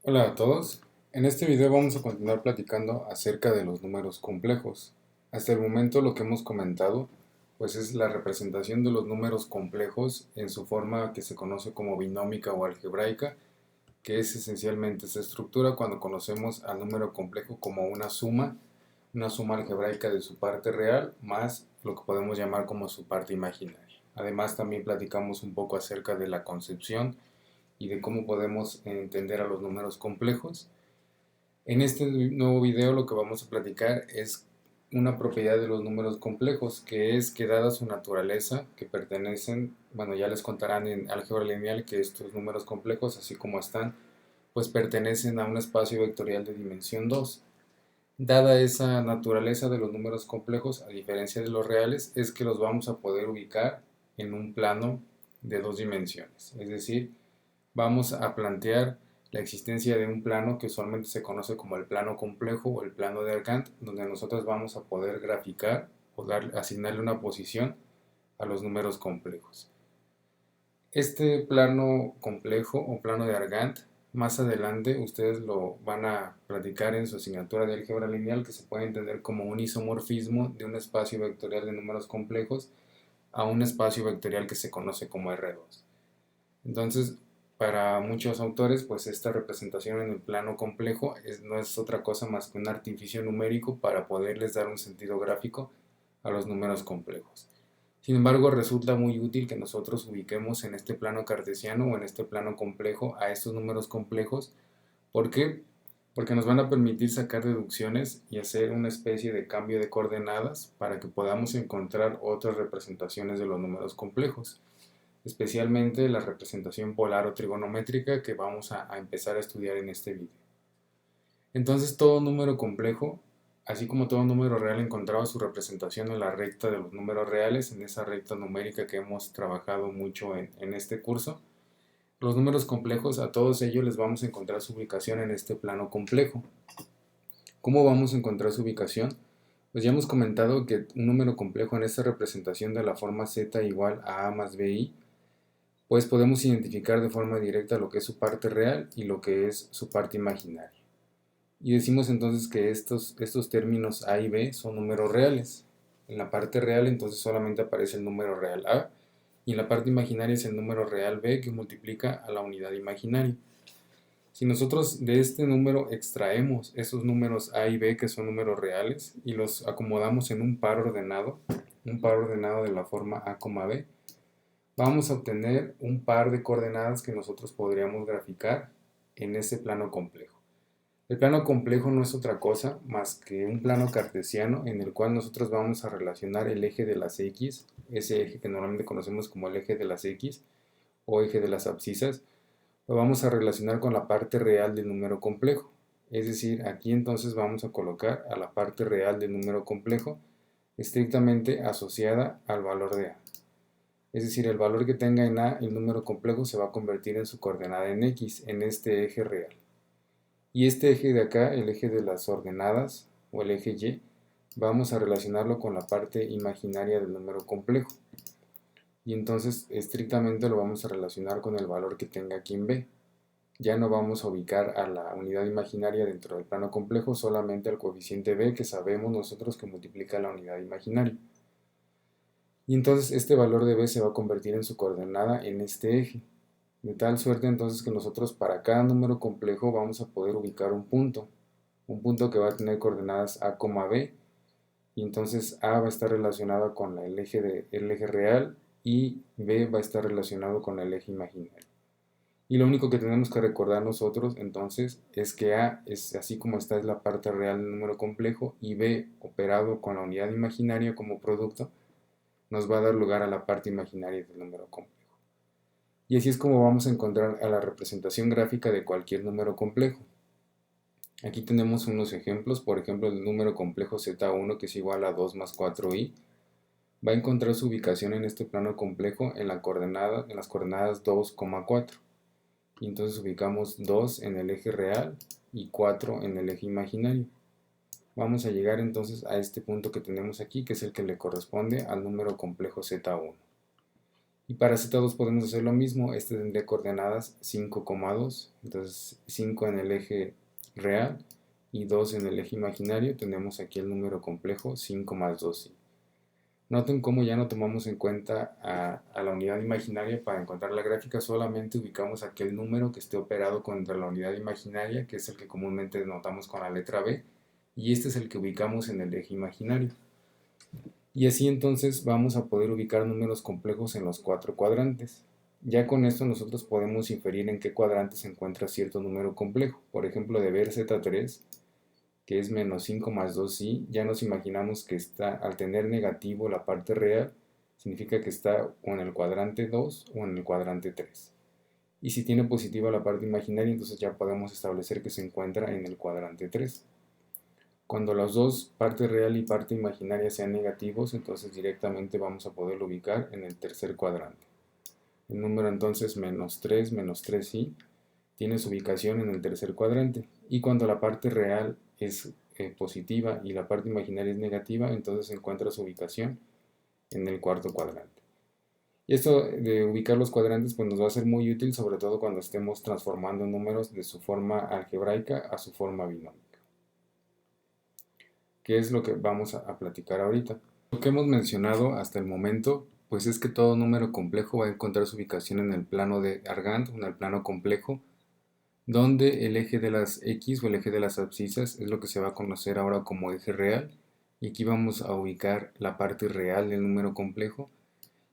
Hola a todos. En este video vamos a continuar platicando acerca de los números complejos. Hasta el momento lo que hemos comentado pues es la representación de los números complejos en su forma que se conoce como binómica o algebraica, que es esencialmente esa estructura cuando conocemos al número complejo como una suma algebraica de su parte real más lo que podemos llamar como su parte imaginaria. Además también platicamos un poco acerca de la concepción y de cómo podemos entender a los números complejos. En este nuevo video lo que vamos a platicar es una propiedad de los números complejos, que es que dada su naturaleza, que pertenecen, bueno, ya les contarán en álgebra lineal que estos números complejos, así como están, pues pertenecen a un espacio vectorial de dimensión 2. Dada esa naturaleza de los números complejos, a diferencia de los reales, es que los vamos a poder ubicar en un plano de dos dimensiones, es decir, vamos a plantear la existencia de un plano que usualmente se conoce como el plano complejo o el plano de Argand, donde nosotros vamos a poder graficar o asignarle una posición a los números complejos. Este plano complejo o plano de Argand, más adelante ustedes lo van a platicar en su asignatura de álgebra lineal, que se puede entender como un isomorfismo de un espacio vectorial de números complejos a un espacio vectorial que se conoce como R2. Entonces, para muchos autores, pues esta representación en el plano complejo no es otra cosa más que un artificio numérico para poderles dar un sentido gráfico a los números complejos. Sin embargo, resulta muy útil que nosotros ubiquemos en este plano cartesiano o en este plano complejo a estos números complejos. ¿Por qué? Porque nos van a permitir sacar deducciones y hacer una especie de cambio de coordenadas para que podamos encontrar otras representaciones de los números complejos, especialmente la representación polar o trigonométrica que vamos a empezar a estudiar en este video. Entonces todo número complejo, así como todo número real, encontraba su representación en la recta de los números reales, en esa recta numérica que hemos trabajado mucho en este curso. Los números complejos, a todos ellos les vamos a encontrar su ubicación en este plano complejo. ¿Cómo vamos a encontrar su ubicación? Pues ya hemos comentado que un número complejo en esta representación de la forma z igual a más bi, pues podemos identificar de forma directa lo que es su parte real y lo que es su parte imaginaria. Y decimos entonces que estos términos a y b son números reales. En la parte real entonces solamente aparece el número real a, y en la parte imaginaria es el número real b que multiplica a la unidad imaginaria. Si nosotros de este número extraemos esos números a y b que son números reales y los acomodamos en un par ordenado de la forma a, b, vamos a obtener un par de coordenadas que nosotros podríamos graficar en ese plano complejo. El plano complejo no es otra cosa más que un plano cartesiano en el cual nosotros vamos a relacionar el eje de las x, ese eje que normalmente conocemos como el eje de las x o eje de las abscisas, lo vamos a relacionar con la parte real del número complejo. Es decir, aquí entonces vamos a colocar a la parte real del número complejo estrictamente asociada al valor de a. Es decir, el valor que tenga en a el número complejo se va a convertir en su coordenada en x, en este eje real. Y este eje de acá, el eje de las ordenadas, o el eje y, vamos a relacionarlo con la parte imaginaria del número complejo. Y entonces estrictamente lo vamos a relacionar con el valor que tenga aquí en b. Ya no vamos a ubicar a la unidad imaginaria dentro del plano complejo, solamente al coeficiente b que sabemos nosotros que multiplica la unidad imaginaria. Y entonces este valor de b se va a convertir en su coordenada en este eje. De tal suerte entonces que nosotros para cada número complejo vamos a poder ubicar un punto que va a tener coordenadas a, b, y entonces a va a estar relacionado con el eje real y b va a estar relacionado con el eje imaginario. Y lo único que tenemos que recordar nosotros entonces es que a es así como está, es la parte real del número complejo, y b operado con la unidad imaginaria como producto nos va a dar lugar a la parte imaginaria del número complejo. Y así es como vamos a encontrar a la representación gráfica de cualquier número complejo. Aquí tenemos unos ejemplos. Por ejemplo, el número complejo z1, que es igual a 2 más 4i, va a encontrar su ubicación en este plano complejo en las coordenadas 2, 4. Y entonces ubicamos 2 en el eje real y 4 en el eje imaginario. Vamos a llegar entonces a este punto que tenemos aquí, que es el que le corresponde al número complejo z1. Y para Z2 podemos hacer lo mismo, este tendría coordenadas 5,2, entonces 5 en el eje real y 2 en el eje imaginario, tenemos aquí el número complejo 5 más 2i. Noten cómo ya no tomamos en cuenta a la unidad imaginaria para encontrar la gráfica, solamente ubicamos aquel número que esté operado contra la unidad imaginaria, que es el que comúnmente denotamos con la letra B, y este es el que ubicamos en el eje imaginario. Y así entonces vamos a poder ubicar números complejos en los 4 cuadrantes. Ya con esto nosotros podemos inferir en qué cuadrante se encuentra cierto número complejo. Por ejemplo, de ver Z3, que es menos 5 más 2i, ya nos imaginamos que está, al tener negativo la parte real, significa que está o en el cuadrante 2 o en el cuadrante 3. Y si tiene positiva la parte imaginaria, entonces ya podemos establecer que se encuentra en el cuadrante 3. Cuando los dos, parte real y parte imaginaria, sean negativos, entonces directamente vamos a poderlo ubicar en el tercer cuadrante. El número entonces menos 3i, tiene su ubicación en el tercer cuadrante. Y cuando la parte real es positiva y la parte imaginaria es negativa, entonces se encuentra su ubicación en el cuarto cuadrante. Y esto de ubicar los cuadrantes pues nos va a ser muy útil, sobre todo cuando estemos transformando números de su forma algebraica a su forma binómica, que es lo que vamos a platicar ahorita. Lo que hemos mencionado hasta el momento, pues es que todo número complejo va a encontrar su ubicación en el plano de Argand, en el plano complejo, donde el eje de las X o el eje de las abscisas es lo que se va a conocer ahora como eje real, y aquí vamos a ubicar la parte real del número complejo,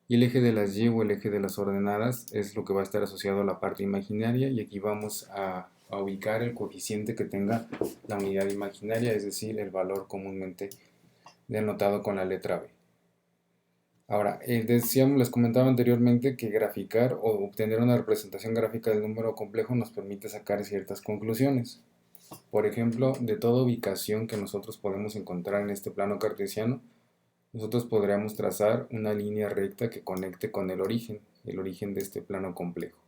y el eje de las Y o el eje de las ordenadas es lo que va a estar asociado a la parte imaginaria, y aquí vamos a ubicar el coeficiente que tenga la unidad imaginaria, es decir, el valor comúnmente denotado con la letra B. Ahora, les comentaba anteriormente que graficar o obtener una representación gráfica del número complejo nos permite sacar ciertas conclusiones. Por ejemplo, de toda ubicación que nosotros podemos encontrar en este plano cartesiano, nosotros podríamos trazar una línea recta que conecte con el origen de este plano complejo.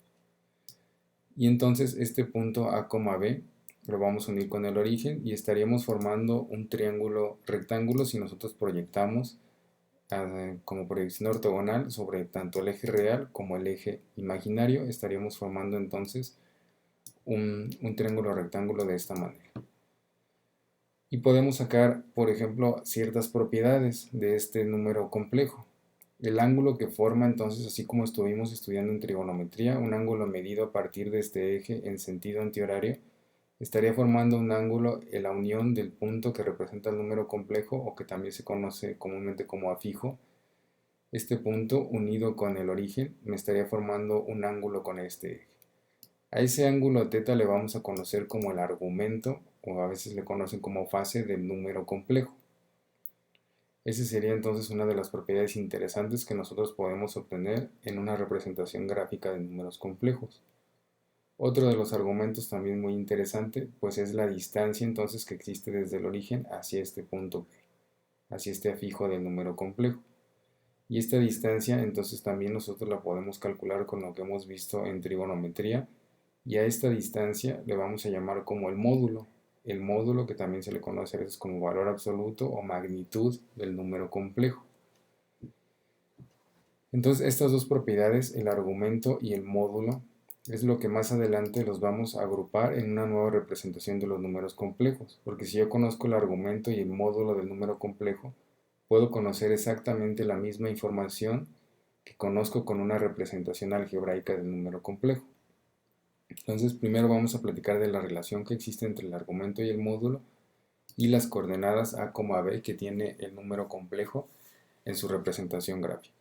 Y entonces este punto A, B lo vamos a unir con el origen y estaríamos formando un triángulo rectángulo si nosotros proyectamos como proyección ortogonal sobre tanto el eje real como el eje imaginario. Estaríamos formando entonces un triángulo rectángulo de esta manera. Y podemos sacar, por ejemplo, ciertas propiedades de este número complejo. El ángulo que forma entonces, así como estuvimos estudiando en trigonometría, un ángulo medido a partir de este eje en sentido antihorario, estaría formando un ángulo en la unión del punto que representa el número complejo, o que también se conoce comúnmente como afijo. Este punto unido con el origen me estaría formando un ángulo con este eje. A ese ángulo θ le vamos a conocer como el argumento, o a veces le conocen como fase del número complejo. Esa sería entonces una de las propiedades interesantes que nosotros podemos obtener en una representación gráfica de números complejos. Otro de los argumentos también muy interesante pues es la distancia entonces que existe desde el origen hacia este punto P, hacia este afijo del número complejo. Y esta distancia entonces también nosotros la podemos calcular con lo que hemos visto en trigonometría, y a esta distancia le vamos a llamar como el módulo que también se le conoce a veces como valor absoluto o magnitud del número complejo. Entonces estas dos propiedades, el argumento y el módulo, es lo que más adelante los vamos a agrupar en una nueva representación de los números complejos, porque si yo conozco el argumento y el módulo del número complejo, puedo conocer exactamente la misma información que conozco con una representación algebraica del número complejo. Entonces primero vamos a platicar de la relación que existe entre el argumento y el módulo y las coordenadas A, B que tiene el número complejo en su representación gráfica.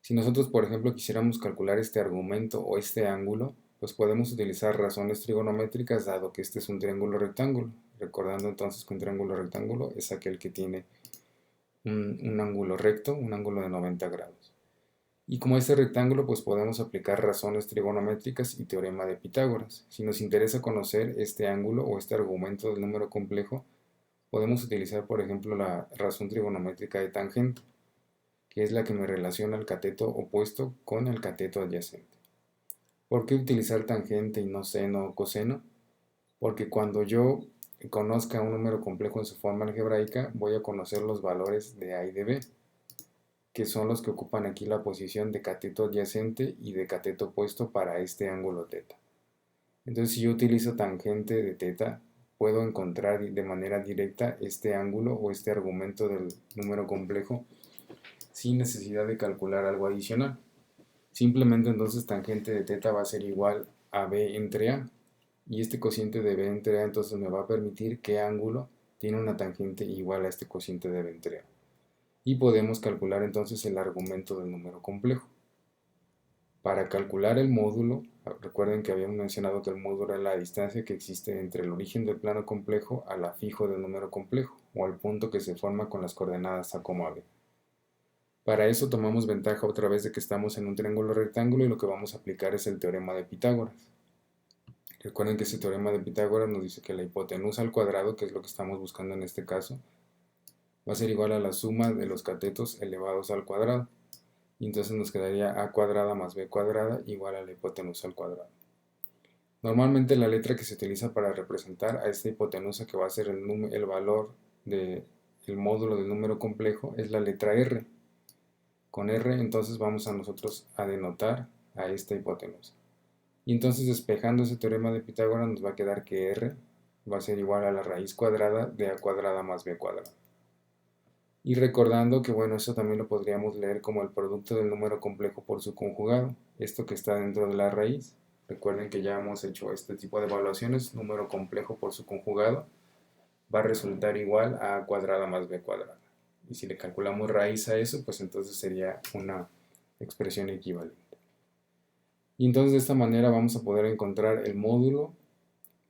Si nosotros, por ejemplo, quisiéramos calcular este argumento o este ángulo, pues podemos utilizar razones trigonométricas dado que este es un triángulo rectángulo. Recordando entonces que un triángulo rectángulo es aquel que tiene un ángulo recto, un ángulo de 90 grados. Y como este rectángulo, pues podemos aplicar razones trigonométricas y teorema de Pitágoras. Si nos interesa conocer este ángulo o este argumento del número complejo, podemos utilizar, por ejemplo, la razón trigonométrica de tangente, que es la que me relaciona el cateto opuesto con el cateto adyacente. ¿Por qué utilizar tangente y no seno o coseno? Porque cuando yo conozca un número complejo en su forma algebraica, voy a conocer los valores de A y de B, que son los que ocupan aquí la posición de cateto adyacente y de cateto opuesto para este ángulo teta. Entonces, si yo utilizo tangente de teta, puedo encontrar de manera directa este ángulo o este argumento del número complejo sin necesidad de calcular algo adicional. Simplemente entonces tangente de teta va a ser igual a b entre a, y este cociente de b entre a entonces me va a permitir qué ángulo tiene una tangente igual a este cociente de b entre a. Y podemos calcular entonces el argumento del número complejo. Para calcular el módulo, recuerden que habíamos mencionado que el módulo es la distancia que existe entre el origen del plano complejo al afijo del número complejo, o al punto que se forma con las coordenadas a, b. Para eso tomamos ventaja otra vez de que estamos en un triángulo rectángulo y lo que vamos a aplicar es el teorema de Pitágoras. Recuerden que ese teorema de Pitágoras nos dice que la hipotenusa al cuadrado, que es lo que estamos buscando en este caso, va a ser igual a la suma de los catetos elevados al cuadrado. Y entonces nos quedaría a cuadrada más b cuadrada igual a la hipotenusa al cuadrado. Normalmente la letra que se utiliza para representar a esta hipotenusa, que va a ser el valor del módulo del número complejo, es la letra R. Con R entonces vamos a nosotros a denotar a esta hipotenusa. Y entonces despejando ese teorema de Pitágoras nos va a quedar que R va a ser igual a la raíz cuadrada de a cuadrada más b cuadrada. Y recordando que bueno, eso también lo podríamos leer como el producto del número complejo por su conjugado, esto que está dentro de la raíz. Recuerden que ya hemos hecho este tipo de evaluaciones, número complejo por su conjugado va a resultar igual a a cuadrada más b cuadrada. Y si le calculamos raíz a eso, pues entonces sería una expresión equivalente. Y entonces de esta manera vamos a poder encontrar el módulo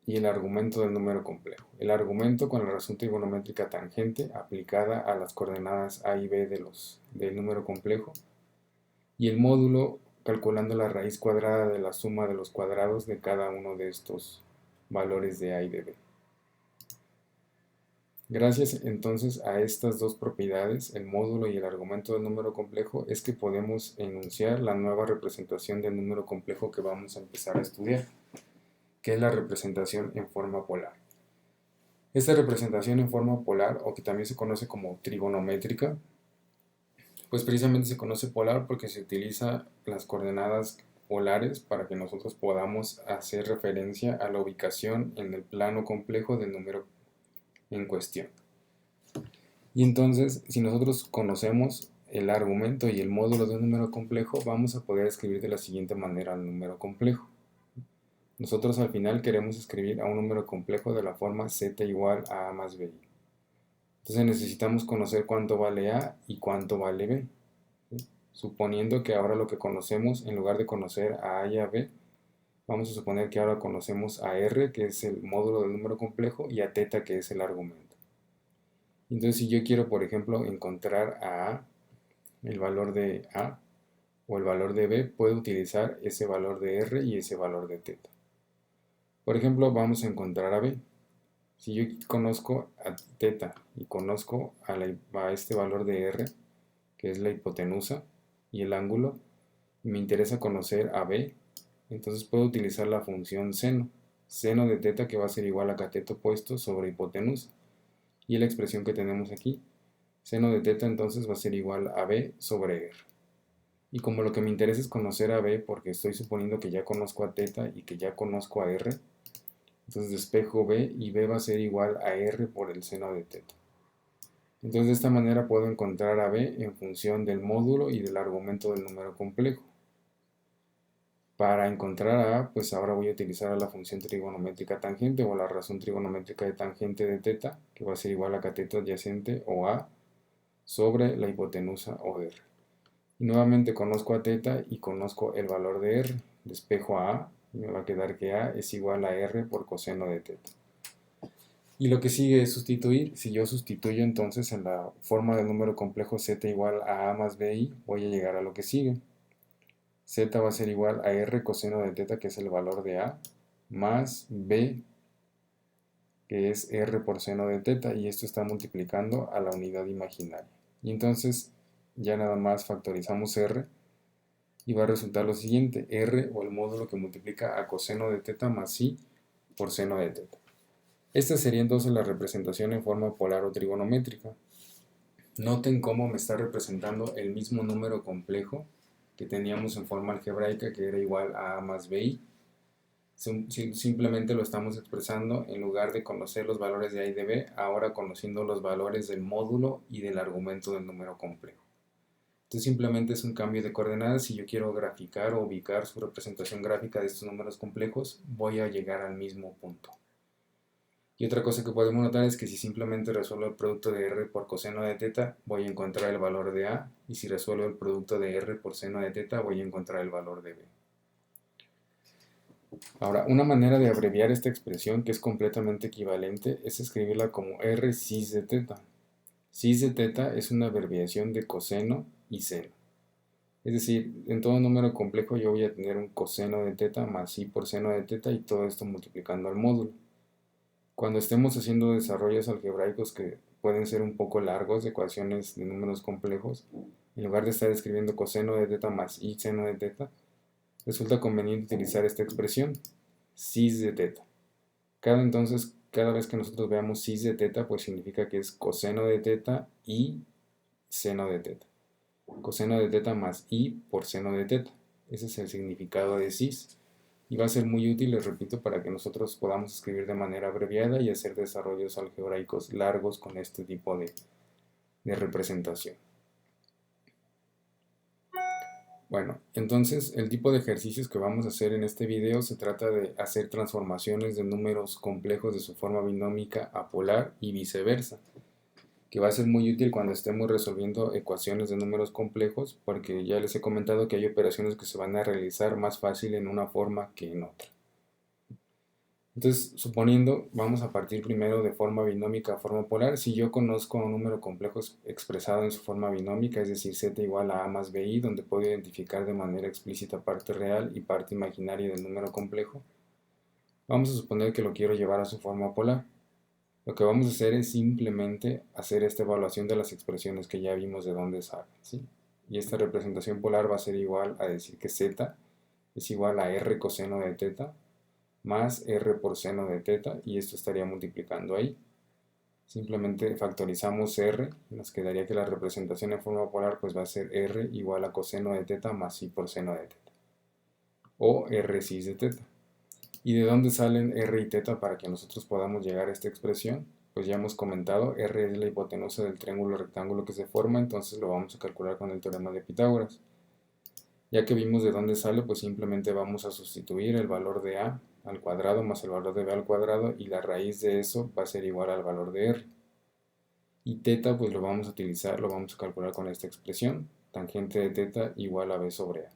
y el argumento del número complejo. El argumento con la razón trigonométrica tangente aplicada a las coordenadas a y b del número complejo, y el módulo calculando la raíz cuadrada de la suma de los cuadrados de cada uno de estos valores de a y de b. Gracias entonces a estas dos propiedades, el módulo y el argumento del número complejo, es que podemos enunciar la nueva representación del número complejo que vamos a empezar a estudiar, que es la representación en forma polar. Esta representación en forma polar, o que también se conoce como trigonométrica, pues precisamente se conoce polar porque se utiliza las coordenadas polares para que nosotros podamos hacer referencia a la ubicación en el plano complejo del número en cuestión. Y entonces, si nosotros conocemos el argumento y el módulo de un número complejo, vamos a poder escribir de la siguiente manera el número complejo. Nosotros al final queremos escribir a un número complejo de la forma z igual a más b. Entonces necesitamos conocer cuánto vale a y cuánto vale b. ¿Sí? Suponiendo que ahora lo que conocemos, en lugar de conocer a y a b, vamos a suponer que ahora conocemos a r, que es el módulo del número complejo, y a θ, que es el argumento. Entonces, si yo quiero, por ejemplo, encontrar a, el valor de a, o el valor de b, puedo utilizar ese valor de r y ese valor de θ. Por ejemplo, vamos a encontrar a b. Si yo conozco a θ y conozco a este valor de r, que es la hipotenusa y el ángulo, y me interesa conocer a b, entonces puedo utilizar la función seno. Seno de θ, que va a ser igual a cateto opuesto sobre hipotenusa. Y la expresión que tenemos aquí, seno de θ, entonces va a ser igual a b sobre r. Y como lo que me interesa es conocer a b, porque estoy suponiendo que ya conozco a θ y que ya conozco a r, entonces despejo b y b va a ser igual a r por el seno de θ. Entonces de esta manera puedo encontrar a b en función del módulo y del argumento del número complejo. Para encontrar a a, pues ahora voy a utilizar la función trigonométrica tangente o la razón trigonométrica de tangente de θ, que va a ser igual a cateto adyacente o a sobre la hipotenusa o r. Y nuevamente conozco a θ y conozco el valor de r. Despejo a y me va a quedar que a es igual a r por coseno de θ. Y lo que sigue es sustituir. Si yo sustituyo entonces en la forma del número complejo z igual a más bi, voy a llegar a lo que sigue. Z va a ser igual a r coseno de θ, que es el valor de a, más b, que es r por seno de θ, y esto está multiplicando a la unidad imaginaria. Y entonces ya nada más factorizamos r, y va a resultar lo siguiente, r o el módulo que multiplica a coseno de θ más i por seno de θ. Esta sería entonces la representación en forma polar o trigonométrica. Noten cómo me está representando el mismo número complejo que teníamos en forma algebraica, que era igual a A más BI. Simplemente lo estamos expresando en lugar de conocer los valores de A y de B, ahora conociendo los valores del módulo y del argumento del número complejo. Entonces simplemente es un cambio de coordenadas. Si yo quiero graficar o ubicar su representación gráfica de estos números complejos, voy a llegar al mismo punto. Y otra cosa que podemos notar es que si simplemente resuelvo el producto de R por coseno de teta, voy a encontrar el valor de A, y si resuelvo el producto de R por seno de teta, voy a encontrar el valor de B. Ahora, una manera de abreviar esta expresión, que es completamente equivalente, es escribirla como R cis de teta. Cis de teta es una abreviación de coseno y seno. Es decir, en todo número complejo yo voy a tener un coseno de teta más i por seno de teta, y todo esto multiplicando al módulo. Cuando estemos haciendo desarrollos algebraicos que pueden ser un poco largos, de ecuaciones de números complejos, en lugar de estar escribiendo coseno de teta más i seno de teta, resulta conveniente utilizar esta expresión, cis de teta. Entonces, cada vez que nosotros veamos cis de teta, pues significa que es coseno de teta y seno de teta. Coseno de teta más i por seno de teta. Ese es el significado de cis. Y va a ser muy útil, les repito, para que nosotros podamos escribir de manera abreviada y hacer desarrollos algebraicos largos con este tipo de representación. Bueno, entonces el tipo de ejercicios que vamos a hacer en este video se trata de hacer transformaciones de números complejos de su forma binómica a polar y viceversa, que va a ser muy útil cuando estemos resolviendo ecuaciones de números complejos, porque ya les he comentado que hay operaciones que se van a realizar más fácil en una forma que en otra. Entonces, suponiendo, vamos a partir primero de forma binómica a forma polar. Si yo conozco un número complejo expresado en su forma binómica, es decir, z igual a a más bi, donde puedo identificar de manera explícita parte real y parte imaginaria del número complejo, vamos a suponer que lo quiero llevar a su forma polar. Lo que vamos a hacer es simplemente hacer esta evaluación de las expresiones que ya vimos de dónde salen, ¿sí? Y esta representación polar va a ser igual a decir que z es igual a r coseno de teta más r por seno de teta, y esto estaría multiplicando ahí. Simplemente factorizamos r, y nos quedaría que la representación en forma polar pues va a ser r igual a coseno de teta más i por seno de teta, o r cis de teta. ¿Y de dónde salen r y teta para que nosotros podamos llegar a esta expresión? Pues ya hemos comentado, r es la hipotenusa del triángulo rectángulo que se forma, entonces lo vamos a calcular con el teorema de Pitágoras. Ya que vimos de dónde sale, pues simplemente vamos a sustituir el valor de a al cuadrado más el valor de b al cuadrado, y la raíz de eso va a ser igual al valor de r. Y teta pues lo vamos a utilizar, lo vamos a calcular con esta expresión, tangente de teta igual a b sobre a.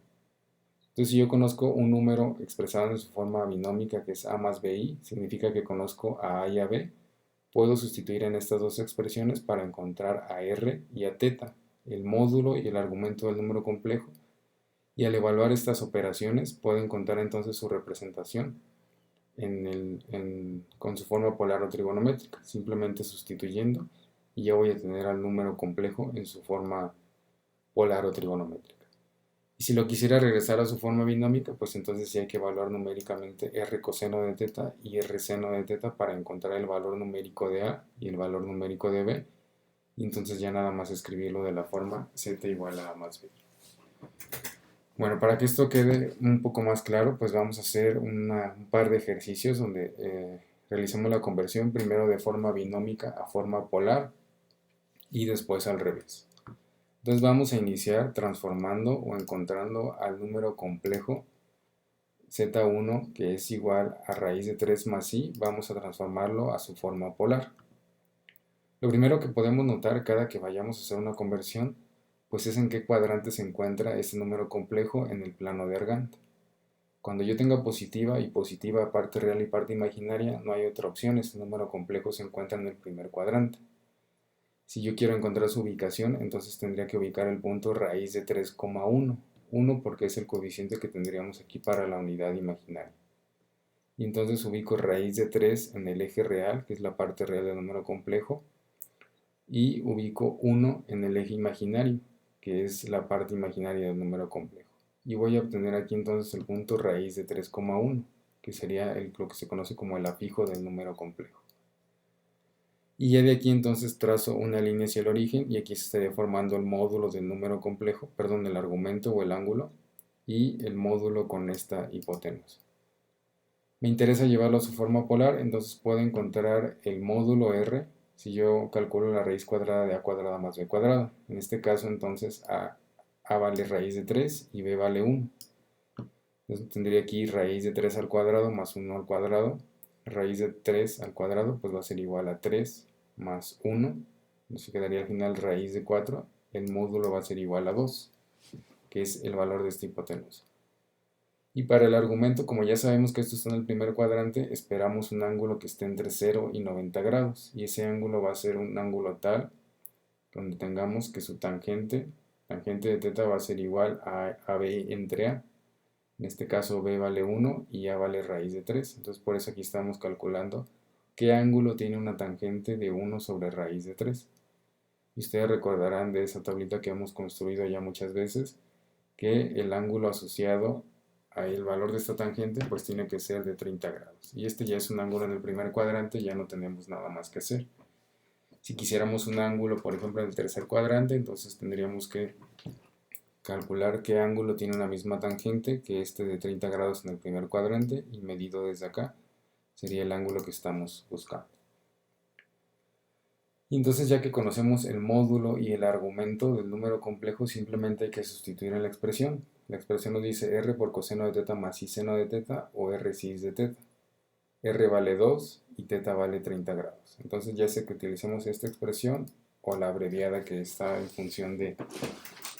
Entonces, si yo conozco un número expresado en su forma binómica que es a más bi, significa que conozco a y a b. Puedo sustituir en estas dos expresiones para encontrar a r y a teta, el módulo y el argumento del número complejo, y al evaluar estas operaciones puedo encontrar entonces su representación con su forma polar o trigonométrica, simplemente sustituyendo, y ya voy a tener al número complejo en su forma polar o trigonométrica. Y si lo quisiera regresar a su forma binómica, pues entonces sí hay que evaluar numéricamente r coseno de teta y r seno de teta para encontrar el valor numérico de a y el valor numérico de b, y entonces ya nada más escribirlo de la forma z igual a más b. Bueno, para que esto quede un poco más claro, pues vamos a hacer un par de ejercicios donde realicemos la conversión primero de forma binómica a forma polar y después al revés. Entonces vamos a iniciar transformando o encontrando al número complejo z1, que es igual a raíz de 3 más i, vamos a transformarlo a su forma polar. Lo primero que podemos notar cada que vayamos a hacer una conversión, pues es en qué cuadrante se encuentra ese número complejo en el plano de Argand. Cuando yo tenga positiva y positiva parte real y parte imaginaria, no hay otra opción, ese número complejo se encuentra en el primer cuadrante. Si yo quiero encontrar su ubicación, entonces tendría que ubicar el punto raíz de 3,1, 1 porque es el coeficiente que tendríamos aquí para la unidad imaginaria. Y entonces ubico raíz de 3 en el eje real, que es la parte real del número complejo, y ubico 1 en el eje imaginario, que es la parte imaginaria del número complejo. Y voy a obtener aquí entonces el punto raíz de 3,1, que sería lo que se conoce como el afijo del número complejo. Y ya de aquí entonces trazo una línea hacia el origen y aquí se estaría formando el módulo del número complejo, perdón, el argumento o el ángulo y el módulo con esta hipotenusa. Me interesa llevarlo a su forma polar, entonces puedo encontrar el módulo R si yo calculo la raíz cuadrada de a cuadrada más b cuadrada. En este caso entonces a vale raíz de 3 y b vale 1. Entonces tendría aquí raíz de 3 al cuadrado más 1 al cuadrado. Raíz de 3 al cuadrado pues va a ser igual a 3 más 1. Entonces quedaría al final raíz de 4. El módulo va a ser igual a 2, que es el valor de esta hipotenusa. Y para el argumento, como ya sabemos que esto está en el primer cuadrante, esperamos un ángulo que esté entre 0 y 90 grados. Y ese ángulo va a ser un ángulo tal donde tengamos que su tangente de θ va a ser igual a b entre a. En este caso b vale 1 y a vale raíz de 3. Entonces por eso aquí estamos calculando qué ángulo tiene una tangente de 1 sobre raíz de 3. Y ustedes recordarán de esa tablita que hemos construido ya muchas veces que el ángulo asociado el valor de esta tangente pues tiene que ser de 30 grados. Y este ya es un ángulo en el primer cuadrante, ya no tenemos nada más que hacer. Si quisiéramos un ángulo, por ejemplo, en el tercer cuadrante, entonces tendríamos que calcular qué ángulo tiene una misma tangente que este de 30 grados en el primer cuadrante y medido desde acá sería el ángulo que estamos buscando. Y entonces ya que conocemos el módulo y el argumento del número complejo, simplemente hay que sustituir en la expresión. La expresión nos dice r por coseno de θ más i seno de θ o r cis de θ. R vale 2 y θ vale 30 grados. Entonces ya sea que utilicemos esta expresión o la abreviada que está en función de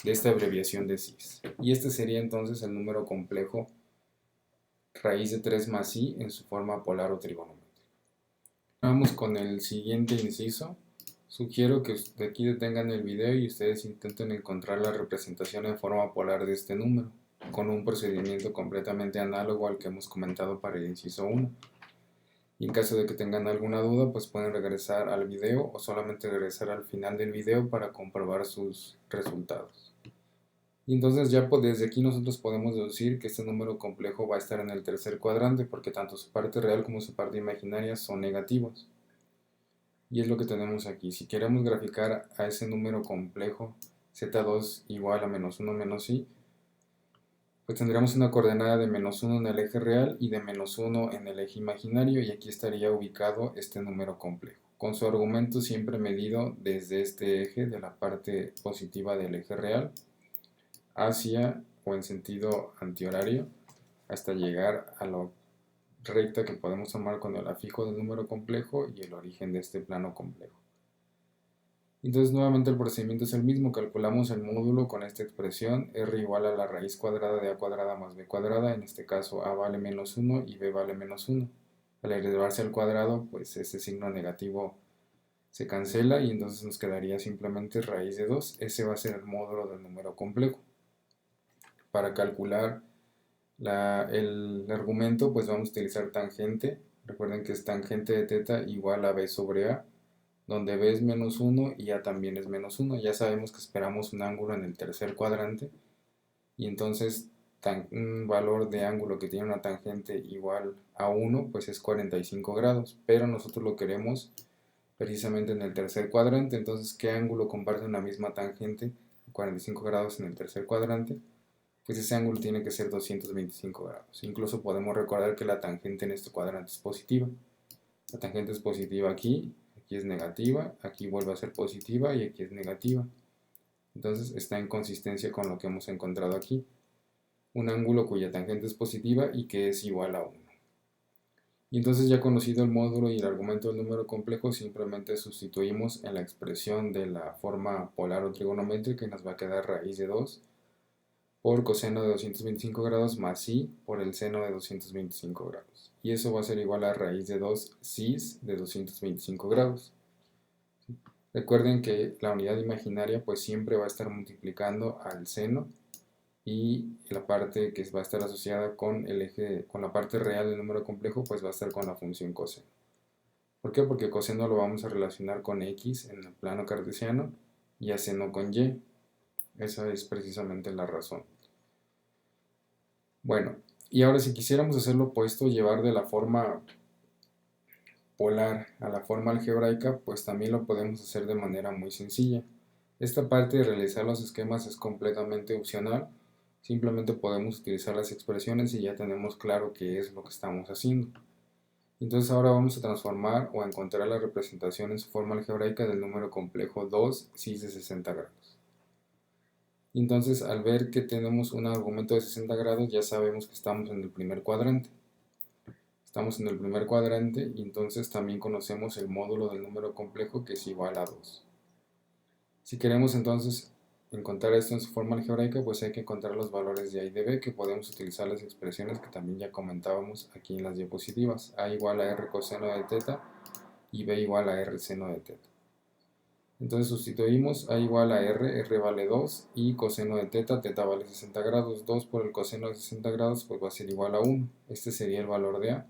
esta abreviación de cis. Y este sería entonces el número complejo raíz de 3 más i en su forma polar o trigonométrica. Vamos con el siguiente inciso. Sugiero que de aquí detengan el video y ustedes intenten encontrar la representación en forma polar de este número, con un procedimiento completamente análogo al que hemos comentado para el inciso 1. Y en caso de que tengan alguna duda, pues pueden regresar al video o solamente regresar al final del video para comprobar sus resultados. Y entonces ya pues desde aquí nosotros podemos deducir que este número complejo va a estar en el tercer cuadrante porque tanto su parte real como su parte imaginaria son negativos. Y es lo que tenemos aquí. Si queremos graficar a ese número complejo z2 igual a menos 1 menos i, pues tendríamos una coordenada de menos 1 en el eje real y de menos 1 en el eje imaginario, y aquí estaría ubicado este número complejo, con su argumento siempre medido desde este eje de la parte positiva del eje real hacia o en sentido antihorario hasta llegar a la recta que podemos tomar con el afijo del número complejo y el origen de este plano complejo. Entonces nuevamente el procedimiento es el mismo, calculamos el módulo con esta expresión r igual a la raíz cuadrada de a cuadrada más b cuadrada, en este caso a vale menos 1 y b vale menos 1. Al elevarse al cuadrado, pues ese signo negativo se cancela y entonces nos quedaría simplemente raíz de 2, ese va a ser el módulo del número complejo. Para calcular el argumento, pues vamos a utilizar tangente, recuerden que es tangente de θ igual a b sobre a, donde b es menos 1 y a también es menos 1. Ya sabemos que esperamos un ángulo en el tercer cuadrante y entonces un valor de ángulo que tiene una tangente igual a 1 pues es 45 grados, pero nosotros lo queremos precisamente en el tercer cuadrante. Entonces, ¿qué ángulo comparte una misma tangente 45 grados en el tercer cuadrante? Pues ese ángulo tiene que ser 225 grados. Incluso podemos recordar que la tangente en este cuadrante es positiva. La tangente es positiva aquí es negativa, aquí vuelve a ser positiva y aquí es negativa. Entonces está en consistencia con lo que hemos encontrado aquí. Un ángulo cuya tangente es positiva y que es igual a 1. Y entonces ya conocido el módulo y el argumento del número complejo, simplemente sustituimos en la expresión de la forma polar o trigonométrica y nos va a quedar raíz de 2 por coseno de 225 grados más i por el seno de 225 grados. Y eso va a ser igual a raíz de 2 cis de 225 grados. Recuerden que la unidad imaginaria pues siempre va a estar multiplicando al seno y la parte que va a estar asociada con el eje, con la parte real del número complejo pues va a estar con la función coseno. ¿Por qué? Porque coseno lo vamos a relacionar con x en el plano cartesiano y a seno con y. Esa es precisamente la razón. Bueno, y ahora si quisiéramos hacer lo opuesto, llevar de la forma polar a la forma algebraica, pues también lo podemos hacer de manera muy sencilla. Esta parte de realizar los esquemas es completamente opcional, simplemente podemos utilizar las expresiones y ya tenemos claro qué es lo que estamos haciendo. Entonces ahora vamos a transformar o a encontrar la representación en su forma algebraica del número complejo 2 cis de 60 grados. Entonces al ver que tenemos un argumento de 60 grados ya sabemos que estamos en el primer cuadrante. Estamos en el primer cuadrante y entonces también conocemos el módulo del número complejo que es igual a 2. Si queremos entonces encontrar esto en su forma algebraica, pues hay que encontrar los valores de A y de B, que podemos utilizar las expresiones que también ya comentábamos aquí en las diapositivas. A igual a R coseno de teta y B igual a R seno de teta. Entonces sustituimos A igual a R, R vale 2 y coseno de teta, teta vale 60 grados. 2 por el coseno de 60 grados pues va a ser igual a 1. Este sería el valor de A.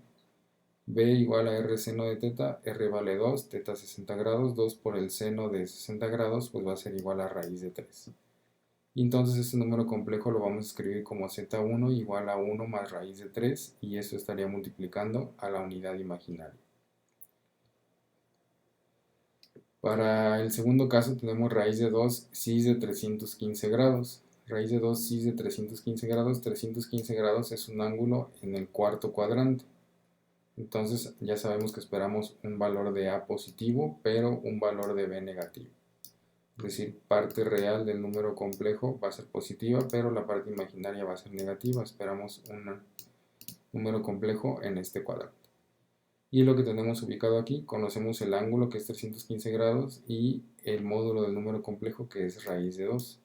B igual a R seno de teta, R vale 2, teta 60 grados, 2 por el seno de 60 grados, pues va a ser igual a raíz de 3. Y entonces este número complejo lo vamos a escribir como Z1 igual a 1 más raíz de 3, y eso estaría multiplicando a la unidad imaginaria. Para el segundo caso tenemos raíz de 2 cis de 315 grados. Raíz de 2 cis de 315 grados, 315 grados es un ángulo en el cuarto cuadrante. Entonces ya sabemos que esperamos un valor de A positivo, pero un valor de B negativo. Es decir, parte real del número complejo va a ser positiva, pero la parte imaginaria va a ser negativa. Esperamos un número complejo en este cuadrante. Y lo que tenemos ubicado aquí, conocemos el ángulo que es 315 grados y el módulo del número complejo que es raíz de 2.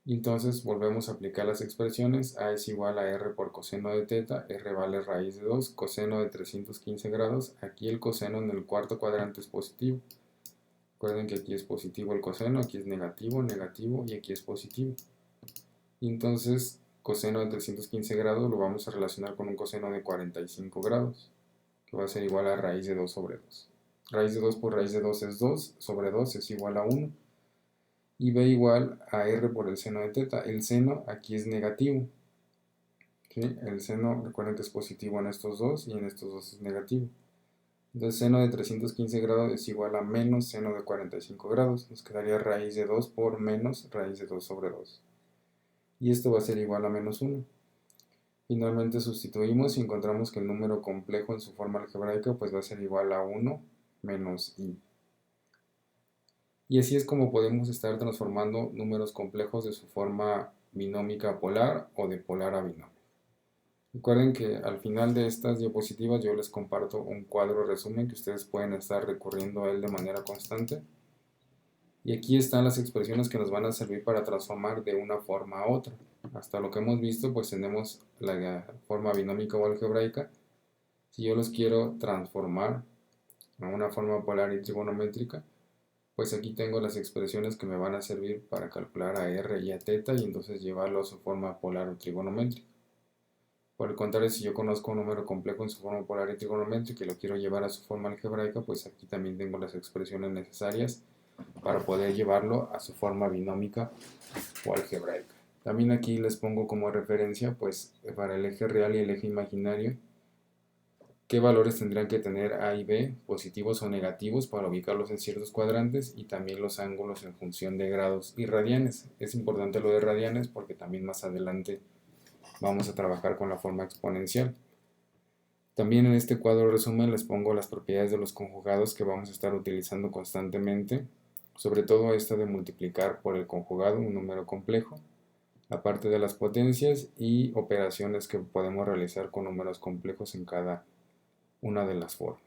Y entonces volvemos a aplicar las expresiones. A es igual a R por coseno de teta, R vale raíz de 2, coseno de 315 grados. Aquí el coseno en el cuarto cuadrante es positivo. Recuerden que aquí es positivo el coseno, aquí es negativo, negativo y aquí es positivo. Y entonces coseno de 315 grados lo vamos a relacionar con un coseno de 45 grados, que va a ser igual a raíz de 2 sobre 2. Raíz de 2 por raíz de 2 es 2, sobre 2 es igual a 1. Y B igual a R por el seno de teta. El seno aquí es negativo. ¿Sí? El seno, recuerden que es positivo en estos dos y en estos dos es negativo. Entonces seno de 315 grados es igual a menos seno de 45 grados. Nos quedaría raíz de 2 por menos raíz de 2 sobre 2. Y esto va a ser igual a menos 1. Finalmente sustituimos y encontramos que el número complejo en su forma algebraica pues va a ser igual a 1 menos i. Y así es como podemos estar transformando números complejos de su forma binómica polar o de polar a binomio. Recuerden que al final de estas diapositivas yo les comparto un cuadro resumen que ustedes pueden estar recurriendo a él de manera constante. Y aquí están las expresiones que nos van a servir para transformar de una forma a otra. Hasta lo que hemos visto pues tenemos la forma binómica o algebraica. Si yo los quiero transformar a una forma polar y trigonométrica, pues aquí tengo las expresiones que me van a servir para calcular a R y a teta y entonces llevarlo a su forma polar o trigonométrica. Por el contrario, si yo conozco un número complejo en su forma polar y trigonométrica y lo quiero llevar a su forma algebraica, pues aquí también tengo las expresiones necesarias para poder llevarlo a su forma binómica o algebraica. También aquí les pongo como referencia, pues para el eje real y el eje imaginario, qué valores tendrán que tener A y B, positivos o negativos, para ubicarlos en ciertos cuadrantes, y también los ángulos en función de grados y radianes. Es importante lo de radianes porque también más adelante vamos a trabajar con la forma exponencial. También en este cuadro resumen les pongo las propiedades de los conjugados que vamos a estar utilizando constantemente, sobre todo esta de multiplicar por el conjugado un número complejo, aparte de las potencias y operaciones que podemos realizar con números complejos en cada una de las formas.